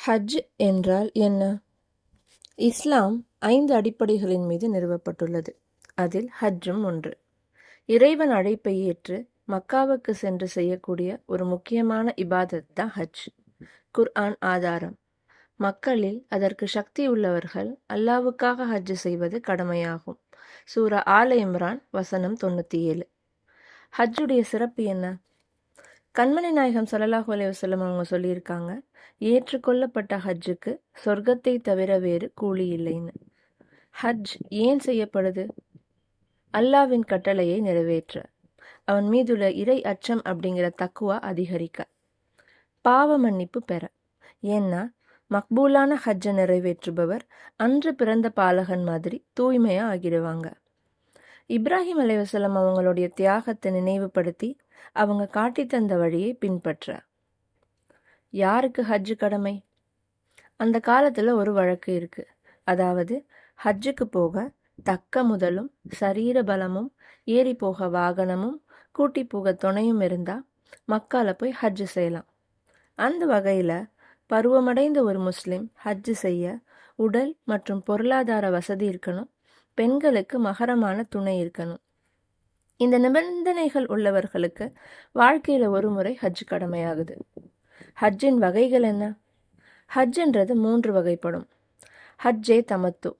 ஹஜ் என்றால் என்ன? இஸ்லாம் 5 அடிப்படைகளின் மீது நிறுவப்பட்டுள்ளது. அதில் ஹஜ்ஜும் ஒன்று. இறைவன் அழைப்பை ஏற்று மக்காவுக்கு சென்று செய்யக்கூடிய ஒரு முக்கியமான இபாதத் தான் ஹஜ். குர்ஆன் ஆதாரம்: மக்களில் அதற்கு சக்தி உள்ளவர்கள் அல்லாவுக்காக ஹஜ் செய்வது கடமையாகும். சூரா ஆல இம்ரான் வசனம் 97. ஹஜ்ஜுடைய சிறப்பு என்ன? கண்மணி நாயகம் ஸல்லல்லாஹு அலைஹி வஸல்லம் அவங்க சொல்லியிருக்காங்க, ஏற்றுக்கொள்ளப்பட்ட ஹஜ்ஜுக்கு சொர்க்கத்தை தவிர வேறு கூலி இல்லைன்னு. ஹஜ் ஏன் செய்யப்படுது? அல்லாவின் கட்டளையை நிறைவேற்ற, அவன் மீதுள்ள இறை அச்சம் அப்படிங்கிற தக்குவா அதிகரிக்க, பாவ மன்னிப்பு பெற. ஏன்னா மக்பூலான ஹஜ்ஜை நிறைவேற்றுபவர் அன்று பிறந்த பாலகன் மாதிரி தூய்மையா ஆகிடுவாங்க. இப்ராஹிம் அலைஹிஸ்ஸலாம் அவங்களுடைய தியாகத்தை நினைவுபடுத்தி அவங்க காட்டி தந்த வழியை பின்பற்ற. யாருக்கு ஹஜ்ஜு கடமை? அந்த காலத்துல ஒரு வழக்கு இருக்கு. அதாவது ஹஜ்ஜுக்கு போக தக்க முதலும் சரீர பலமும் ஏறி போக வாகனமும் கூட்டி போக துணையும் இருந்தா மக்கால போய் ஹஜ்ஜு செய்யலாம். அந்த வகையில பருவமடைந்த ஒரு முஸ்லிம் ஹஜ்ஜு செய்ய உடல் மற்றும் பொருளாதார வசதி இருக்கணும். பெண்களுக்கு மகரமான துணை இருக்கணும். இந்த நிபந்தனைகள் உள்ளவர்களுக்கு வாழ்க்கையில ஒரு முறை ஹஜ் கடமையாகுது. ஹஜ்ஜின் வகைகள் என்ன? ஹஜ்ஜுன்றது 3 வகைப்படும். ஹஜ்ஜே தமத்து.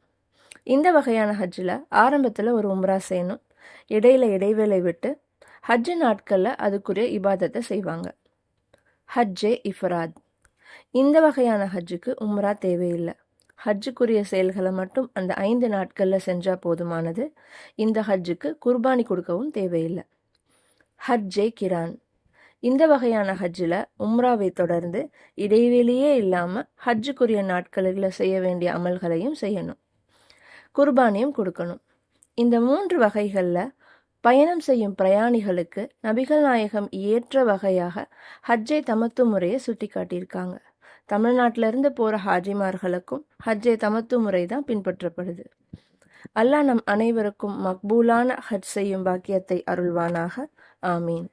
இந்த வகையான ஹஜ்ஜில் ஆரம்பத்தில் ஒரு உம்ரா செய்யணும். இடையில இடைவேளை விட்டு ஹஜ்ஜு நாட்களில் அதுக்குரிய இபாதத்தை செய்வாங்க. ஹஜ்ஜே இஃப்ராத். இந்த வகையான ஹஜ்ஜுக்கு உம்ரா தேவையில்லை. ஹஜ்ஜுக்குரிய செயல்களை மட்டும் அந்த 5 நாட்களில் செஞ்சால் போதுமானது. இந்த ஹஜ்ஜுக்கு குர்பானி கொடுக்கவும் தேவையில்லை. ஹஜ்ஜே கிரான். இந்த வகையான ஹஜ்ஜில் உம்ராவை தொடர்ந்து இடைவெளியே இல்லாமல் ஹஜ்ஜுக்குரிய நாட்களில் செய்ய வேண்டிய அமல்களையும் செய்யணும். குர்பானியும் கொடுக்கணும். இந்த 3 வகைகளில் பயணம் செய்யும் பிரயாணிகளுக்கு நபிகள் நாயகம் ஏற்ற வகையாக ஹஜ்ஜே தமத்து முறையை சுட்டி காட்டியிருக்காங்க. தமிழ்நாட்டிலிருந்து போகிற ஹாஜிமார்களுக்கும் ஹஜ்ஜே தமத்து முறை தான் பின்பற்றப்படுது. அல்லாஹ் நம் அனைவருக்கும் மக்பூலான ஹஜ் செய்யும் பாக்கியத்தை அருள்வானாக. ஆமீன்.